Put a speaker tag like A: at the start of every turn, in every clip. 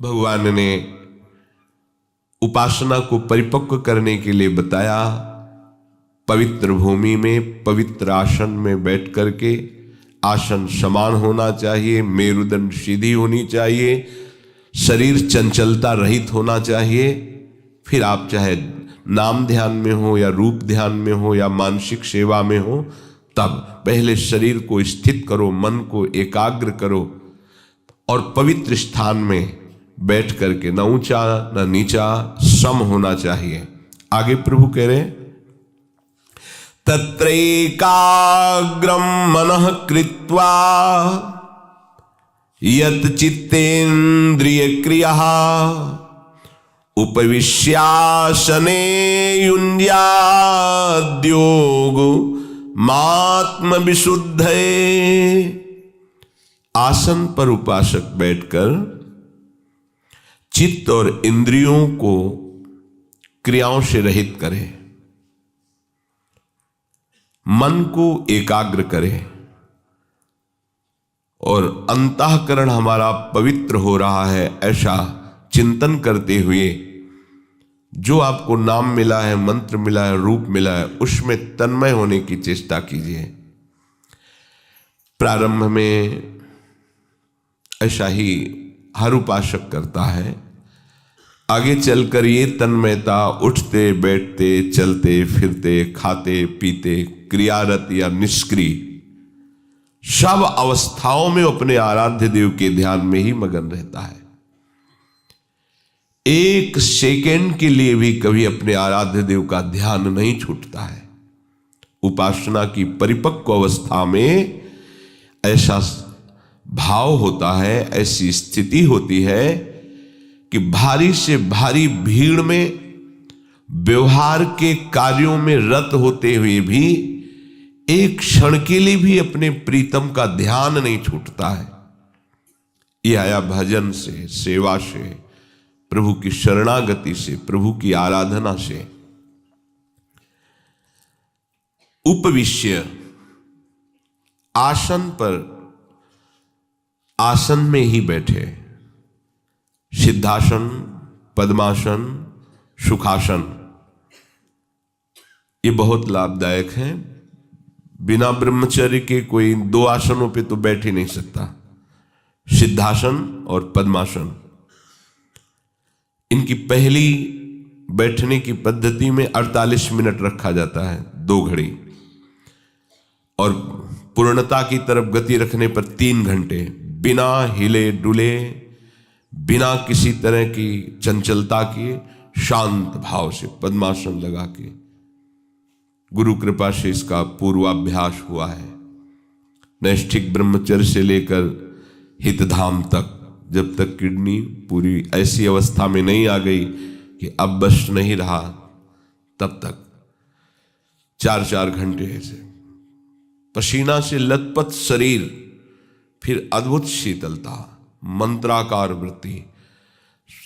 A: भगवान ने उपासना को परिपक्व करने के लिए बताया। पवित्र भूमि में पवित्र आसन में बैठ करके, आसन समान होना चाहिए, मेरुदंड सीधी होनी चाहिए, शरीर चंचलता रहित होना चाहिए। फिर आप चाहे नाम ध्यान में हो या रूप ध्यान में हो या मानसिक सेवा में हो, तब पहले शरीर को स्थित करो, मन को एकाग्र करो और पवित्र स्थान में बैठ करके, न ऊंचा न नीचा, सम होना चाहिए। आगे प्रभु कह रहे हैं, तत्रैकाग्रम मनः कृत्वा यत चित्तेन्द्रिय क्रिया उपविश्यासने युञ्ज्याद्योग मात्म विशुद्धये। आसन पर उपासक बैठकर चित्त और इंद्रियों को क्रियाओं से रहित करे, मन को एकाग्र करे और अंतःकरण हमारा पवित्र हो रहा है ऐसा चिंतन करते हुए, जो आपको नाम मिला है, मंत्र मिला है, रूप मिला है, उसमें तन्मय होने की चेष्टा कीजिए। प्रारंभ में ऐसा ही हर उपासक करता है। आगे चलकर ये तन्मयता उठते बैठते, चलते फिरते, खाते पीते, क्रियारत या निष्क्रिय, सब अवस्थाओं में अपने आराध्य देव के ध्यान में ही मगन रहता है। एक सेकेंड के लिए भी कभी अपने आराध्य देव का ध्यान नहीं छूटता है। उपासना की परिपक्व अवस्था में ऐसा भाव होता है, ऐसी स्थिति होती है कि भारी से भारी भीड़ में व्यवहार के कार्यों में रत होते हुए भी एक क्षण के लिए भी अपने प्रीतम का ध्यान नहीं छूटता है। यह आया भजन से, सेवा से, प्रभु की शरणागति से, प्रभु की आराधना से। उपविश्य, आसन पर, आसन में ही बैठे, सिद्धासन, पद्मासन, सुखासन, ये बहुत लाभदायक है। बिना ब्रह्मचर्य के कोई दो आसनों पे तो बैठ ही नहीं सकता। सिद्धासन और पद्मासन, इनकी पहली बैठने की पद्धति में 48 मिनट रखा जाता है, 2 घड़ी, और पूर्णता की तरफ गति रखने पर 3 घंटे, बिना हिले डुले, बिना किसी तरह की चंचलता किए, शांत भाव से पद्मासन लगा के गुरु कृपा से इसका पूर्वाभ्यास हुआ है। नैष्ठिक ब्रह्मचर्य से लेकर हितधाम तक, जब तक किडनी पूरी ऐसी अवस्था में नहीं आ गई कि अब बस नहीं रहा, तब तक 4-4 घंटे ऐसे पसीना से लथपथ शरीर, फिर अद्भुत शीतलता, मंत्राकार वृत्ति,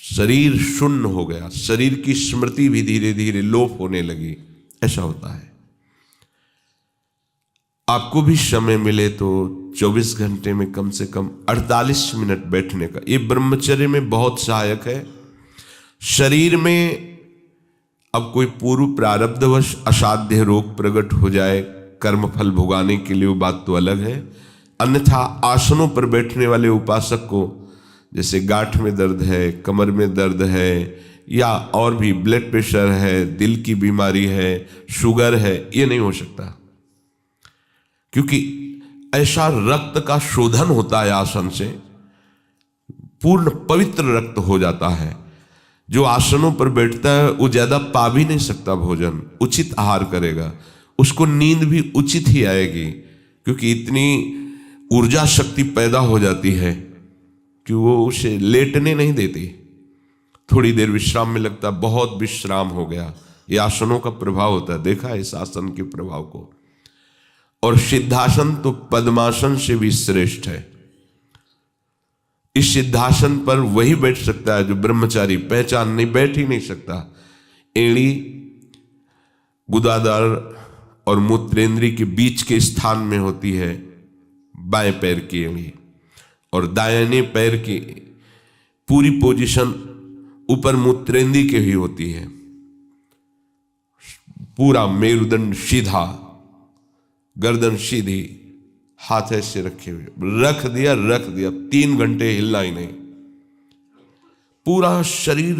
A: शरीर शून्य हो गया, शरीर की स्मृति भी धीरे धीरे लोप होने लगी। ऐसा होता है। आपको भी समय मिले तो 24 घंटे में कम से कम 48 मिनट बैठने का, ये ब्रह्मचर्य में बहुत सहायक है। शरीर में अब कोई पूर्व प्रारब्धवश असाध्य रोग प्रकट हो जाए कर्मफल भुगाने के लिए, वो बात तो अलग है। अन्यथा आसनों पर बैठने वाले उपासक को, जैसे गांठ में दर्द है, कमर में दर्द है, या और भी ब्लड प्रेशर है, दिल की बीमारी है, शुगर है, ये नहीं हो सकता, क्योंकि ऐसा रक्त का शोधन होता है आसन से, पूर्ण पवित्र रक्त हो जाता है। जो आसनों पर बैठता है वो ज्यादा पा भी नहीं सकता भोजन, उचित आहार करेगा, उसको नींद भी उचित ही आएगी, क्योंकि इतनी ऊर्जा शक्ति पैदा हो जाती है कि वो उसे लेटने नहीं देती। थोड़ी देर विश्राम में लगता, बहुत विश्राम हो गया। ये आसनों का प्रभाव होता है, देखा है इस आसन के प्रभाव को। और सिद्धासन तो पद्मासन से भी श्रेष्ठ है। इस सिद्धासन पर वही बैठ सकता है जो ब्रह्मचारी, पहचान नहीं, बैठ ही नहीं सकता। एड़ी, गुदादार और मूत्रेंद्री के बीच के स्थान में होती है बाएं पैर की एड़ी, और दाहिने पैर की पूरी पोजीशन ऊपर मूत्रेंदी के ही होती है, पूरा मेरुदंड सीधा, गर्दन सीधी, हाथ ऐसे रखे हुए, रख दिया 3 घंटे हिलना ही नहीं। पूरा शरीर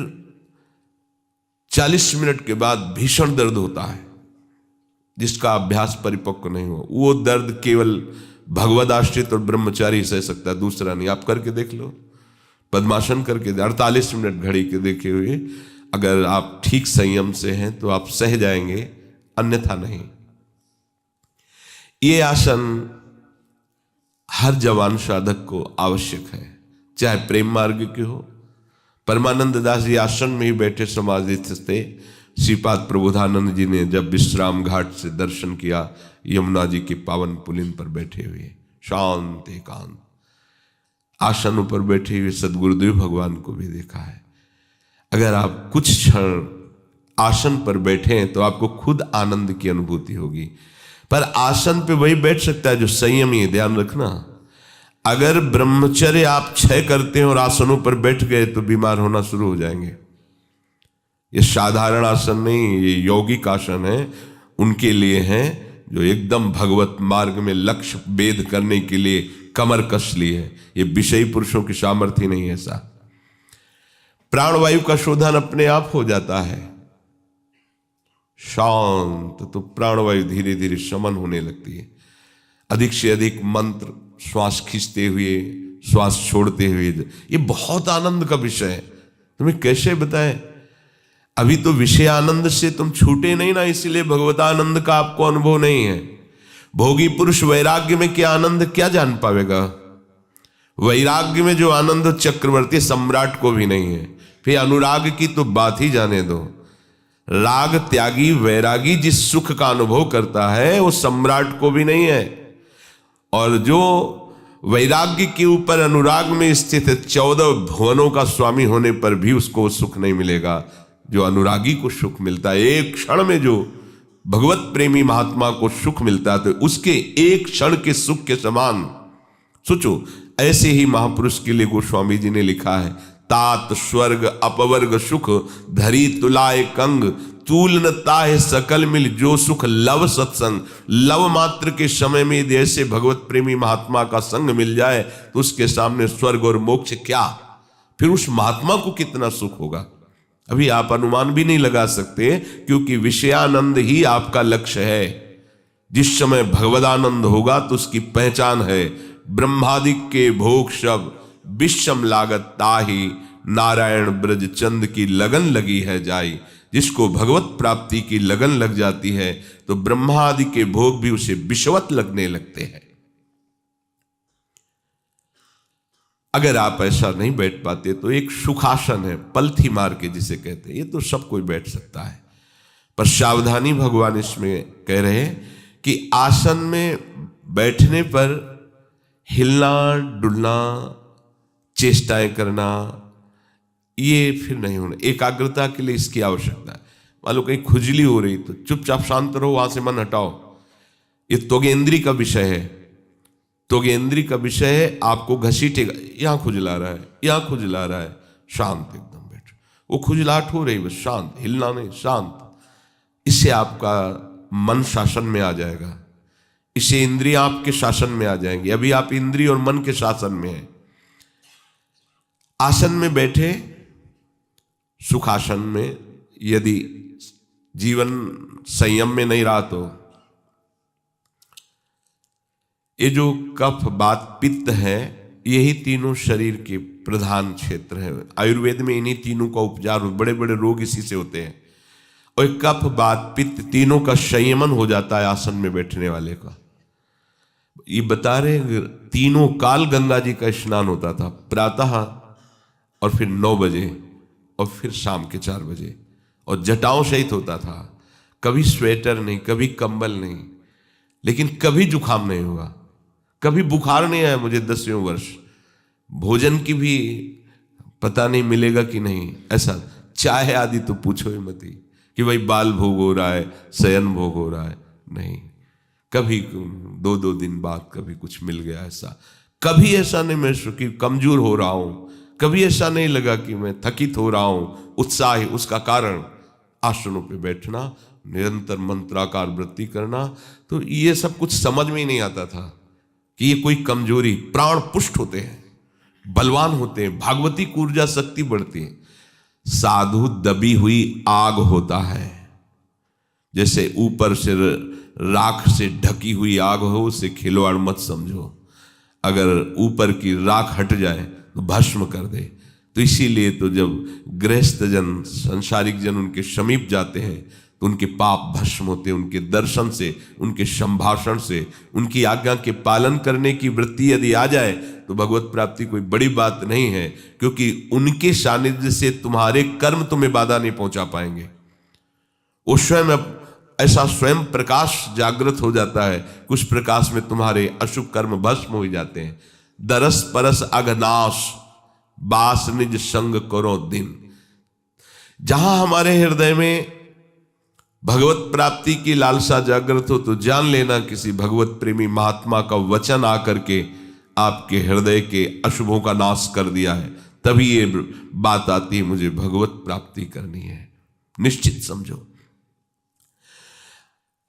A: 40 मिनट के बाद भीषण दर्द होता है, जिसका अभ्यास परिपक्व नहीं हो। वो दर्द केवल भगवदाश्रित और ब्रह्मचारी सह सकता है, दूसरा नहीं। आप करके देख लो, पद्मासन करके 48 मिनट घड़ी के देखे हुए, अगर आप ठीक संयम से हैं तो आप सह जाएंगे, अन्यथा नहीं। ये आसन हर जवान साधक को आवश्यक है, चाहे प्रेम मार्ग के हो। परमानंद दास जी आश्रम में ही बैठे समाधिस्थ थे। श्रीपाद प्रबोधानंद जी ने जब विश्राम घाट से दर्शन किया, यमुना जी की पावन पुलिन पर बैठे हुए शांत एकांत आसन पर बैठे हुए सदगुरुदेव भगवान को भी देखा है। अगर आप कुछ क्षण आसन पर बैठे हैं तो आपको खुद आनंद की अनुभूति होगी। पर आसन पे वही बैठ सकता है जो संयमी है, ध्यान रखना। अगर ब्रह्मचर्य आप क्षय करते हैं और आसनों पर बैठ गए तो बीमार होना शुरू हो जाएंगे। ये साधारण आसन नहीं, ये यौगिक आसन है, उनके लिए हैं जो एकदम भगवत मार्ग में लक्ष्य भेद करने के लिए कमर कस ली है। ये विषयी पुरुषों की सामर्थ्य नहीं है। ऐसा प्राणवायु का शोधन अपने आप हो जाता है शांत, तो प्राणवायु धीरे धीरे शमन होने लगती है। अधिक से अधिक मंत्र श्वास खींचते हुए, श्वास छोड़ते हुए, ये बहुत आनंद का विषय है। तुम्हें कैसे बताएं, अभी तो विषय आनंद से तुम छूटे नहीं ना, इसलिए भगवतानंद का आपको अनुभव नहीं है। भोगी पुरुष वैराग्य में क्या आनंद क्या जान पावेगा? वैराग्य में जो आनंद चक्रवर्ती सम्राट को भी नहीं है। फिर अनुराग की तो बात ही जाने दो। राग त्यागी वैरागी जिस सुख का अनुभव करता है वो सम्राट को भी नहीं है। और जो वैराग्य के ऊपर अनुराग में स्थित है, 14 भुवनों का स्वामी होने पर भी उसको सुख नहीं मिलेगा जो अनुरागी को सुख मिलता है। एक क्षण में जो भगवत प्रेमी महात्मा को सुख मिलता है तो उसके एक क्षण के सुख के समान सोचो। ऐसे ही महापुरुष के लिए गोस्वामी जी ने लिखा है, तात स्वर्ग अपवर्ग सुख धरी तुलाए कंग, तूल न ताहे सकल मिल जो सुख लव सत्संग। लव मात्र के समय में यदि ऐसे भगवत प्रेमी महात्मा का संग मिल जाए तो उसके सामने स्वर्ग और मोक्ष क्या, फिर उस महात्मा को कितना सुख होगा अभी आप अनुमान भी नहीं लगा सकते, क्योंकि विषयानंद ही आपका लक्ष्य है। जिस समय भगवदानंद होगा तो उसकी पहचान है, ब्रह्मादिक के भोग शब विषम लागत ताही, नारायण ब्रज चंद की लगन लगी है जाई। जिसको भगवत प्राप्ति की लगन लग जाती है तो ब्रह्मा आदि के भोग भी उसे विषवत लगने लगते हैं। अगर आप ऐसा नहीं बैठ पाते तो एक सुखासन है, पलथी मार के जिसे कहते हैं, ये तो सब कोई बैठ सकता है। पर सावधानी भगवान इसमें कह रहे हैं कि आसन में बैठने पर हिलना डुलना चेष्टाएं करना ये फिर नहीं होना। एकाग्रता के लिए इसकी आवश्यकता है। मान लो कहीं खुजली हो रही तो चुपचाप शांत रहो, वहां से मन हटाओ। ये त्वगेंद्री का विषय है, त्वगेंद्री का विषय है। आपको घसीटेगा, यहां खुजला रहा है, यहां खुजला रहा है, शांत एकदम बैठो। वो खुजलाहट हो रही बस शांत, हिलना नहीं, शांत। इससे आपका मन शासन में आ जाएगा, इससे इंद्रियां आपके शासन में आ जाएंगी। अभी आप इंद्रिय और मन के शासन में हैं। आसन में बैठे सुखासन में यदि जीवन संयम में नहीं रहा तो ये जो कफ बात पित्त है, यही तीनों शरीर के प्रधान क्षेत्र हैं। आयुर्वेद में इन्हीं तीनों का उपचार, बड़े बड़े रोग इसी से होते हैं। और कफ बात पित्त तीनों का संयमन हो जाता है आसन में बैठने वाले का। ये बता रहे तीनों काल गंगा जी का स्नान होता था, प्रातः और फिर 9 बजे और फिर शाम के 4 बजे, और जटाओं सहित होता था। कभी स्वेटर नहीं, कभी कंबल नहीं, लेकिन कभी जुखाम नहीं हुआ, कभी बुखार नहीं आया मुझे 10वें वर्ष। भोजन की भी पता नहीं मिलेगा कि नहीं, ऐसा चाय आदि तो पूछो ही मत ही कि भाई बाल भोग हो रहा है, शयन भोग हो रहा है, नहीं। कभी 2-2 दिन बाद कभी कुछ मिल गया, ऐसा कभी ऐसा नहीं महसूस कि कमजोर हो रहा हूं, कभी ऐसा नहीं लगा कि मैं थकित हो रहा हूं, उत्साही। उसका कारण आसनों पे बैठना, निरंतर मंत्राकार वृत्ति करना। तो ये सब कुछ समझ में ही नहीं आता था कि ये कोई कमजोरी, प्राण पुष्ट होते हैं, बलवान होते हैं, भागवती की ऊर्जा शक्ति बढ़ती है। साधु दबी हुई आग होता है, जैसे ऊपर से राख से ढकी हुई आग हो, उसे खिलवाड़ मत समझो। अगर ऊपर की राख हट जाए तो भस्म कर दे। तो इसीलिए तो जब गृहस्थ जन, संसारिक जन उनके समीप जाते हैं तो उनके पाप भस्म होते हैं। उनके दर्शन से, उनके संभाषण से, उनकी आज्ञा के पालन करने की वृत्ति यदि आ जाए तो भगवत प्राप्ति कोई बड़ी बात नहीं है, क्योंकि उनके सानिध्य से तुम्हारे कर्म तुम्हें बाधा नहीं पहुंचा पाएंगे। वो स्वयं ऐसा स्वयं प्रकाश जागृत हो जाता है, कुछ प्रकाश में तुम्हारे अशुभ कर्म भस्म हो जाते हैं। दरस परस अघनाश, बास निज संग करो दिन। जहां हमारे हृदय में भगवत प्राप्ति की लालसा जागृत हो तो जान लेना किसी भगवत प्रेमी महात्मा का वचन आकर के आपके हृदय के अशुभों का नाश कर दिया है। तभी ये बात आती है, मुझे भगवत प्राप्ति करनी है। निश्चित समझो।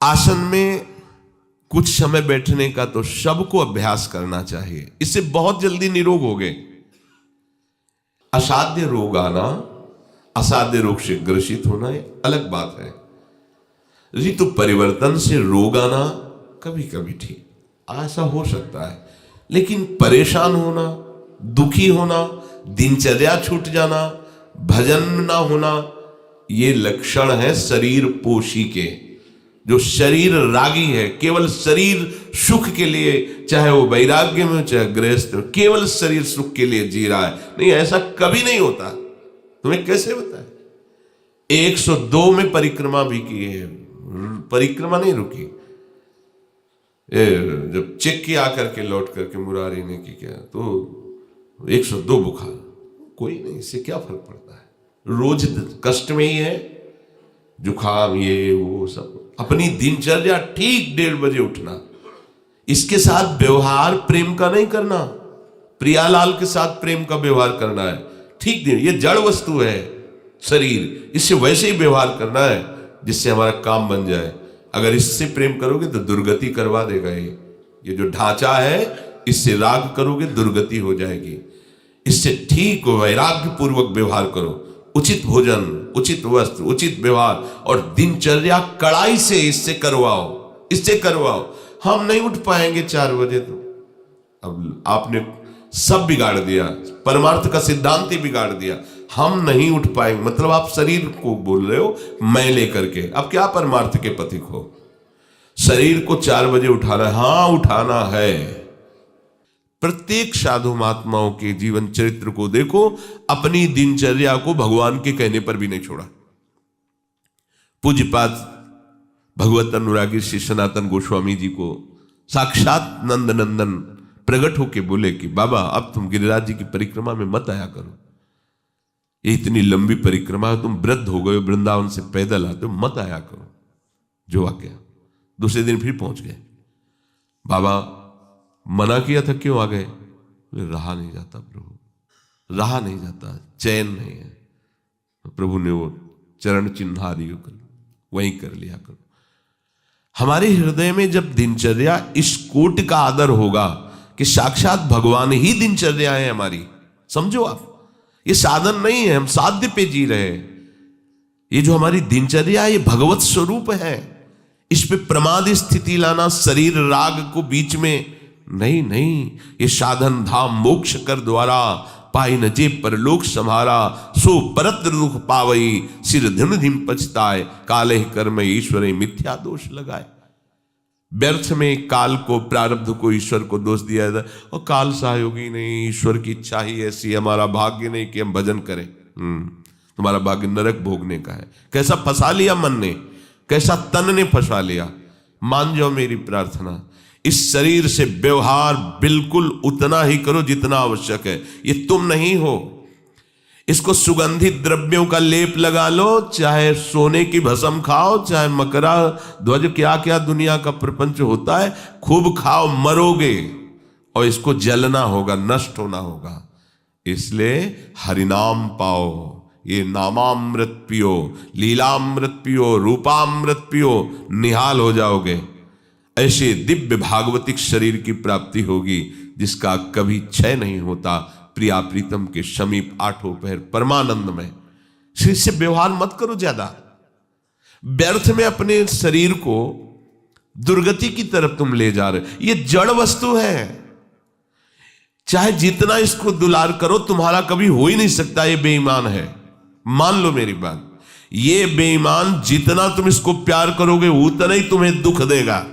A: आसन में कुछ समय बैठने का तो सबको अभ्यास करना चाहिए, इससे बहुत जल्दी निरोग हो गए। असाध्य रोग आना, असाध्य रोग से ग्रसित होना एक अलग बात है। ऋतु परिवर्तन से रोग आना कभी कभी ठीक, ऐसा हो सकता है, लेकिन परेशान होना, दुखी होना, दिनचर्या छूट जाना, भजन ना होना, ये लक्षण है शरीर पोषी के। जो शरीर रागी है, केवल शरीर सुख के लिए, चाहे वो वैराग्य में चाहे गृहस्थ, केवल शरीर सुख के लिए जी रहा है। नहीं, ऐसा कभी नहीं होता। तुम्हें कैसे बताए? 102 में परिक्रमा भी की है, परिक्रमा नहीं रुकी। जब चेक किया करके लौट करके मुरारी ने की क्या, तो 102 बुखार, कोई नहीं, इससे क्या फर्क पड़ता है? रोज कष्ट में ही है, जुखाम ये वो सब। अपनी दिनचर्या ठीक 1:30 बजे उठना, इसके साथ व्यवहार प्रेम का नहीं करना, प्रियालाल के साथ प्रेम का व्यवहार करना है। ठीक दिन, ये जड़ वस्तु है शरीर, इससे वैसे ही व्यवहार करना है जिससे हमारा काम बन जाए। अगर इससे प्रेम करोगे तो दुर्गति करवा देगा। ये जो ढांचा है, इससे राग करोगे दुर्गति हो जाएगी। इससे ठीक वैराग्य पूर्वक व्यवहार करो, उचित भोजन, उचित वस्त्र, उचित व्यवहार, और दिनचर्या कड़ाई से इससे करवाओ। हम नहीं उठ पाएंगे 4 बजे, तो अब आपने सब बिगाड़ दिया, परमार्थ का सिद्धांत ही बिगाड़ दिया। हम नहीं उठ पाएंगे मतलब आप शरीर को बोल रहे हो मैं लेकर के, अब क्या परमार्थ के पथिक हो? शरीर को 4 बजे उठाना है, हाँ उठाना है। प्रत्येक साधु महात्माओं के जीवन चरित्र को देखो, अपनी दिनचर्या को भगवान के कहने पर भी नहीं छोड़ा। पूज्यपाद भगवत अनुरागी श्री सनातन गोस्वामी जी को साक्षात नंद नंदन प्रकट होके बोले कि बाबा अब तुम गिरिराज जी की परिक्रमा में मत आया करो, ये इतनी लंबी परिक्रमा है, तुम वृद्ध हो गए, वृंदावन से पैदल आते हो, मत आया करो। जो वाक्य, दूसरे दिन फिर पहुंच गए। बाबा मना किया था, क्यों आ गए? रहा नहीं जाता प्रभु, रहा नहीं जाता, चैन नहीं है। तो प्रभु ने वो चरण चिन्हारी वहीं कर लिया करो। हमारे हृदय में जब दिनचर्या इस कोट का आदर होगा कि साक्षात भगवान ही दिनचर्या है हमारी, समझो आप, ये साधन नहीं है, हम साध्य पे जी रहे हैं। ये जो हमारी दिनचर्या है, ये भगवत स्वरूप है। इस पे प्रमाद स्थिति लाना, शरीर राग को बीच में नहीं, ये साधन धाम मोक्ष कर द्वारा पाई न जे परलोक सम्हारा, सो परत्र दुख पावई, सिर धन धिम पछताए, काले कर्म ईश्वर मिथ्या दोष लगाए। व्यर्थ में काल को, प्रारब्ध को, ईश्वर को दोष दिया जाता, और काल सहयोगी नहीं, ईश्वर की इच्छा ही ऐसी, हमारा भाग्य नहीं कि हम भजन करें। तुम्हारा भाग्य नरक भोगने का है। कैसा फंसा लिया मन ने, कैसा तन ने फंसा लिया। मान जाओ मेरी प्रार्थना, इस शरीर से व्यवहार बिल्कुल उतना ही करो जितना आवश्यक है। ये तुम नहीं हो। इसको सुगंधित द्रव्यों का लेप लगा लो, चाहे सोने की भस्म खाओ, चाहे मकरा ध्वज, क्या क्या दुनिया का प्रपंच होता है, खूब खाओ, मरोगे और इसको जलना होगा, नष्ट होना होगा। इसलिए हरिनाम पाओ, ये नामामृत पियो, लीलामृत पियो, रूपामृत पियो, निहाल हो जाओगे। ऐसे दिव्य भागवतिक शरीर की प्राप्ति होगी जिसका कभी क्षय नहीं होता। प्रिया प्रीतम के समीप आठों पहर परमानंद में। इससे व्यवहार मत करो ज्यादा, व्यर्थ में अपने शरीर को दुर्गति की तरफ तुम ले जा रहे। ये जड़ वस्तु है, चाहे जितना इसको दुलार करो तुम्हारा कभी हो ही नहीं सकता। ये बेईमान है, मान लो मेरी बात। ये बेईमान जितना तुम इसको प्यार करोगे उतना ही तुम्हें दुख देगा।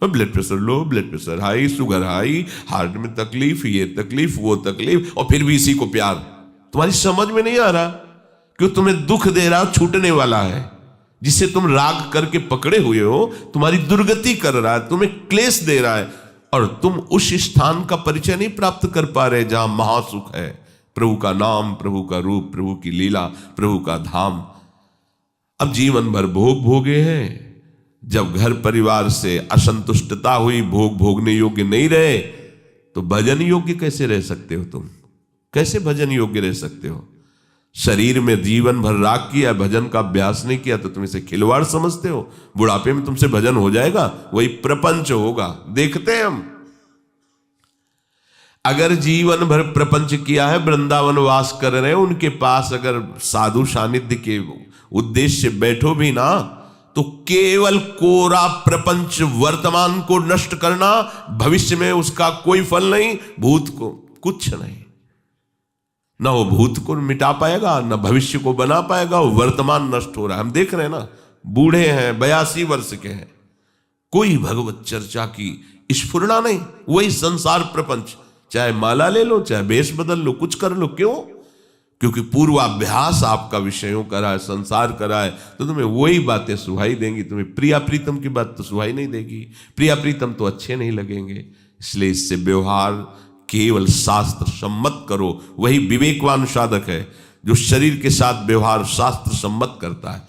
A: Blood pressure low, blood pressure high, sugar high, heart में तकलीफ, ये तकलीफ, वो तकलीफ, और फिर भी इसी को प्यार। तुम्हारी समझ में नहीं आ रहा क्यों तुम्हें दुख दे रहा, छूटने वाला है। जिसे तुम राग करके पकड़े हुए हो तुम्हारी दुर्गति कर रहा है, तुम्हें क्लेश दे रहा है, और तुम उस स्थान का परिचय नहीं प्राप्त कर पा रहे जहां महासुख है। प्रभु का नाम, प्रभु का रूप, प्रभु की लीला, प्रभु का धाम। अब जीवन भर भोग भोगे हैं। जब घर परिवार से असंतुष्टता हुई, भोग भोगने योग्य नहीं रहे, तो भजन योग्य कैसे रह सकते हो? तुम कैसे भजन योग्य रह सकते हो? शरीर में जीवन भर राग किया, भजन का अभ्यास नहीं किया, तो तुम इसे खिलवाड़ समझते हो। बुढ़ापे में तुमसे भजन हो जाएगा? वही प्रपंच होगा। देखते हैं हम, अगर जीवन भर प्रपंच किया है, वृंदावन वास कर रहे हैं, उनके पास अगर साधु सानिध्य के उद्देश्य से बैठो भी ना, तो केवल कोरा प्रपंच, वर्तमान को नष्ट करना, भविष्य में उसका कोई फल नहीं, भूत को कुछ नहीं। ना वो भूत को मिटा पाएगा, ना भविष्य को बना पाएगा। वो वर्तमान नष्ट हो रहा है। हम देख रहे हैं ना, बूढ़े हैं, 82 वर्ष के हैं, कोई भगवत चर्चा की स्फुरना नहीं। वही संसार प्रपंच, चाहे माला ले लो, चाहे वेश बदल लो, कुछ कर लो। क्यों? क्योंकि पूर्वाभ्यास आपका विषयों करा है, संसार करा है, तो तुम्हें वही बातें सुहाई देंगी। तुम्हें प्रिया प्रीतम की बात तो सुहाई नहीं देगी, प्रिया प्रीतम तो अच्छे नहीं लगेंगे। इसलिए इससे व्यवहार केवल शास्त्र सम्मत करो। वही विवेकवान साधक है जो शरीर के साथ व्यवहार शास्त्र सम्मत करता है।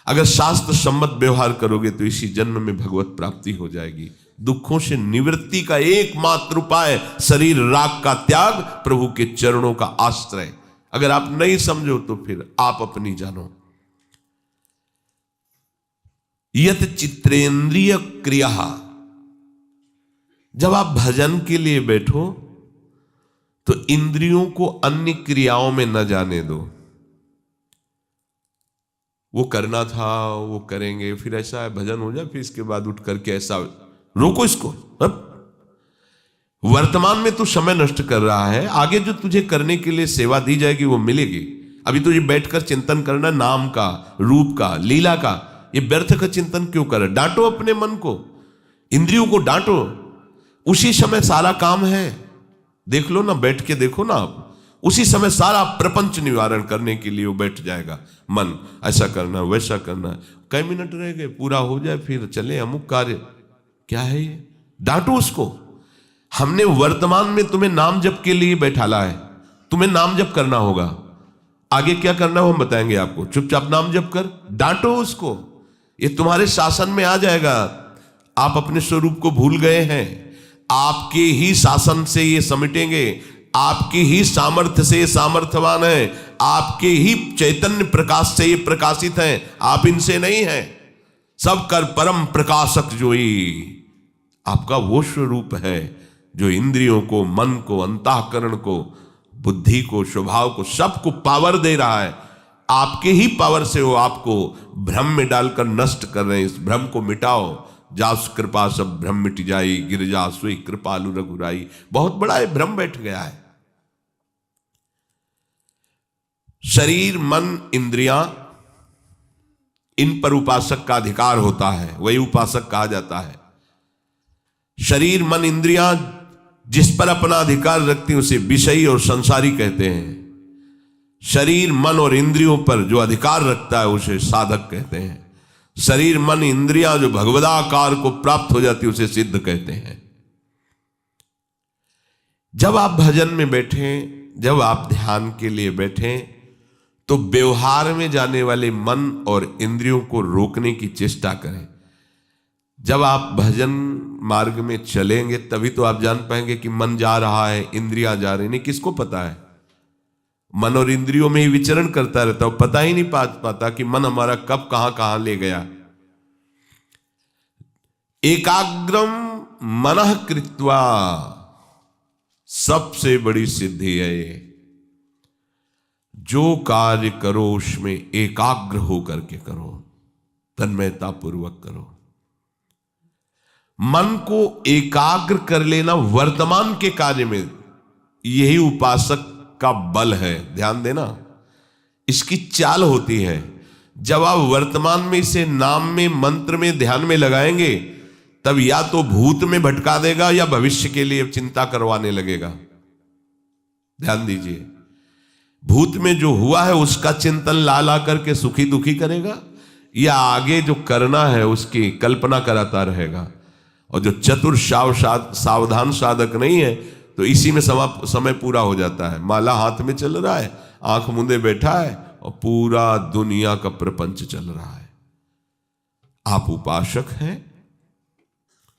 A: अगर शास्त्र सम्मत व्यवहार करोगे तो इसी जन्म में भगवत प्राप्ति हो जाएगी। दुखों से निवृत्ति का एकमात्र उपाय शरीर राग का त्याग, प्रभु के चरणों का आश्रय। अगर आप नहीं समझो तो फिर आप अपनी जानो। यत चित्रेंद्रिय क्रिया, जब आप भजन के लिए बैठो तो इंद्रियों को अन्य क्रियाओं में न जाने दो। वो करना था, वो करेंगे, फिर ऐसा है भजन हो जाए, फिर इसके बाद उठ करके ऐसा, रोको इसको। अब वर्तमान में तू समय नष्ट कर रहा है, आगे जो तुझे करने के लिए सेवा दी जाएगी वो मिलेगी। अभी तुझे बैठकर चिंतन करना नाम का, रूप का, लीला का, ये व्यर्थ का चिंतन क्यों कर? डांटो अपने मन को, इंद्रियों को डांटो। उसी समय सारा काम है, देख लो ना, बैठ के देखो ना आप, उसी समय सारा प्रपंच निवारण करने के लिए वो बैठ जाएगा मन। ऐसा करना, वैसा करना, कई मिनट रह गए, पूरा हो जाए, फिर चले अमुक कार्य। क्या है ये? डांटो उसको। हमने वर्तमान में तुम्हें नाम जप के लिए बैठाला है, तुम्हें नाम जप करना होगा। आगे क्या करना है हम बताएंगे आपको। चुपचाप नाम जप कर, डांटो उसको, ये तुम्हारे शासन में आ जाएगा। आप अपने स्वरूप को भूल गए हैं, आपके ही शासन से ये समेटेंगे, आपके ही सामर्थ्य से ये सामर्थ्यवान है, आपके ही चैतन्य प्रकाश से ये प्रकाशित हैं, आप इनसे नहीं हैं। सब कर परम प्रकाशक जो ही आपका वो स्वरूप है जो इंद्रियों को, मन को, अंतःकरण को, बुद्धि को, स्वभाव को, सबको पावर दे रहा है। आपके ही पावर से वो आपको भ्रम में डालकर नष्ट कर रहे हैं। इस भ्रम को मिटाओ। जास कृपा सब भ्रम मिट जाई, गिरजा सोई कृपालु रघुराई। बहुत बड़ा है भ्रम बैठ गया है। शरीर, मन, इंद्रियां, इन पर उपासक का अधिकार होता है, वही उपासक कहा जाता है। शरीर, मन, इंद्रियां जिस पर अपना अधिकार रखती हैं उसे विषयी और संसारी कहते हैं। शरीर, मन और इंद्रियों पर जो अधिकार रखता है उसे साधक कहते हैं। शरीर, मन, इंद्रियां जो भगवदाकार को प्राप्त हो जाती है उसे सिद्ध कहते हैं। जब आप भजन में बैठे, जब आप ध्यान के लिए बैठे, तो व्यवहार में जाने वाले मन और इंद्रियों को रोकने की चेष्टा करें। जब आप भजन मार्ग में चलेंगे तभी तो आप जान पाएंगे कि मन जा रहा है, इंद्रियां जा रही। नहीं, किसको पता है? मन और इंद्रियों में ही विचरण करता रहता है, पता ही नहीं पाता कि मन हमारा कब कहां ले गया। एकाग्रम मनः कृत्वा, सबसे बड़ी सिद्धि है ये। जो कार्य करो उसमें एकाग्र होकर के करो, तन्मयता पूर्वक करो। मन को एकाग्र कर लेना वर्तमान के कार्य में, यही उपासक का बल है। ध्यान देना, इसकी चाल होती है। जब आप वर्तमान में इसे नाम में, मंत्र में, ध्यान में लगाएंगे, तब या तो भूत में भटका देगा या भविष्य के लिए चिंता करवाने लगेगा। ध्यान दीजिए, भूत में जो हुआ है उसका चिंतन ला ला करके सुखी दुखी करेगा, या आगे जो करना है उसकी कल्पना कराता रहेगा। और जो चतुर सावधान साधक नहीं है तो इसी में समय पूरा हो जाता है। माला हाथ में चल रहा है, आंख मूंदे बैठा है और पूरा दुनिया का प्रपंच चल रहा है। आप उपासक हैं,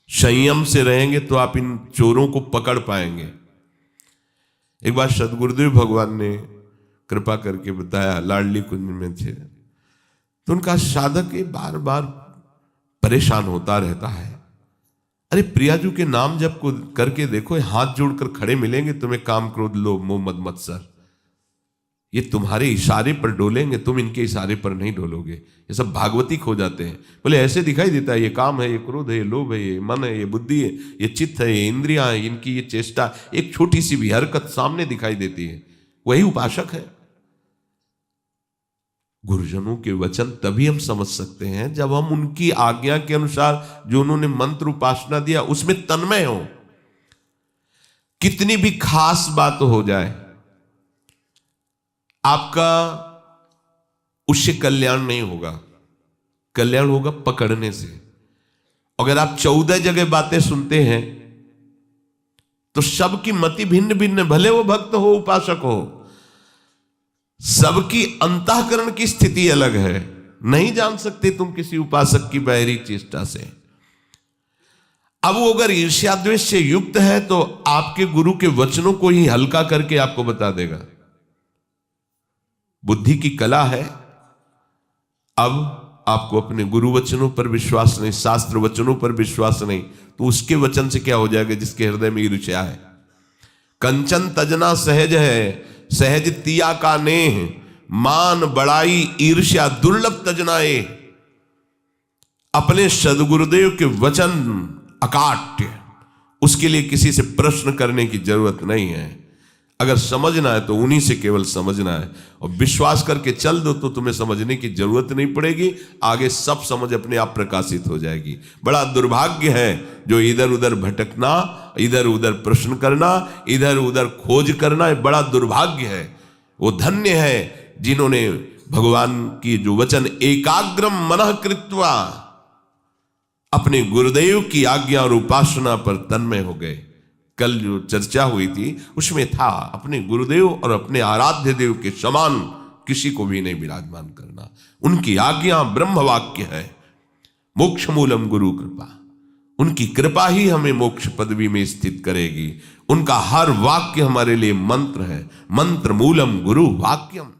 A: संयम से रहेंगे तो आप इन चोरों को पकड़ पाएंगे। एक बार सदगुरुदेव भगवान ने कृपा करके बताया, लाडली कुंज में थे, तो उनका साधक ये बार बार परेशान होता रहता है। अरे प्रियाजू के नाम जप को करके देखो, हाथ जोड़कर खड़े मिलेंगे तुम्हें, काम क्रोध लोभ मोह मद मत्सर, ये तुम्हारे इशारे पर डोलेंगे, तुम इनके इशारे पर नहीं डोलोगे। ये सब भागवतिक हो जाते हैं। बोले ऐसे दिखाई देता है, ये काम है, ये क्रोध है, ये लोभ है, ये मन है, ये बुद्धि है, ये चित्त है, ये इंद्रियां है, इनकी ये चेष्टा, एक छोटी सी भी हरकत सामने दिखाई देती है। वही उपासक है। गुरुजनों के वचन तभी हम समझ सकते हैं जब हम उनकी आज्ञा के अनुसार जो उन्होंने मंत्र उपासना दिया उसमें तन्मय हो। कितनी भी खास बात हो जाए, आपका उससे कल्याण नहीं होगा। कल्याण होगा पकड़ने से। अगर आप 14 जगह बातें सुनते हैं तो सबकी मति भिन्न भिन्न, भले वो भक्त हो उपासक हो, सबकी अंतःकरण की स्थिति अलग है। नहीं जान सकते तुम किसी उपासक की बाहरी चेष्टा से। अब वो अगर ईर्ष्या द्वेष से युक्त है तो आपके गुरु के वचनों को ही हल्का करके आपको बता देगा। बुद्धि की कला है। अब आपको अपने गुरु वचनों पर विश्वास नहीं, शास्त्र वचनों पर विश्वास नहीं, तो उसके वचन से क्या हो जाएगा जिसके हृदय में ईर्ष्या है। कंचन तजना सहज है, सहज तिया का नेह, मान बड़ाई ईर्ष्या दुर्लभ तजनाए। अपने सदगुरुदेव के वचन अकाट्य, उसके लिए किसी से प्रश्न करने की जरूरत नहीं है। अगर समझना है तो उन्हीं से केवल समझना है, और विश्वास करके चल दो तो तुम्हें समझने की जरूरत नहीं पड़ेगी। आगे सब समझ अपने आप प्रकाशित हो जाएगी। बड़ा दुर्भाग्य है जो इधर उधर भटकना, इधर उधर प्रश्न करना, इधर उधर खोज करना, ये बड़ा दुर्भाग्य है। वो धन्य है जिन्होंने भगवान की जो वचन एकाग्रम मनः कृत्वा, अपने गुरुदेव की आज्ञा और उपासना पर तन्मय हो गए। कल जो चर्चा हुई थी उसमें था अपने गुरुदेव और अपने आराध्य देव के समान किसी को भी नहीं विराजमान करना। उनकी आज्ञा ब्रह्म वाक्य है। मोक्ष मूलम गुरु कृपा, उनकी कृपा ही हमें मोक्ष पदवी में स्थित करेगी। उनका हर वाक्य हमारे लिए मंत्र है। मंत्र मूलम गुरु वाक्यम।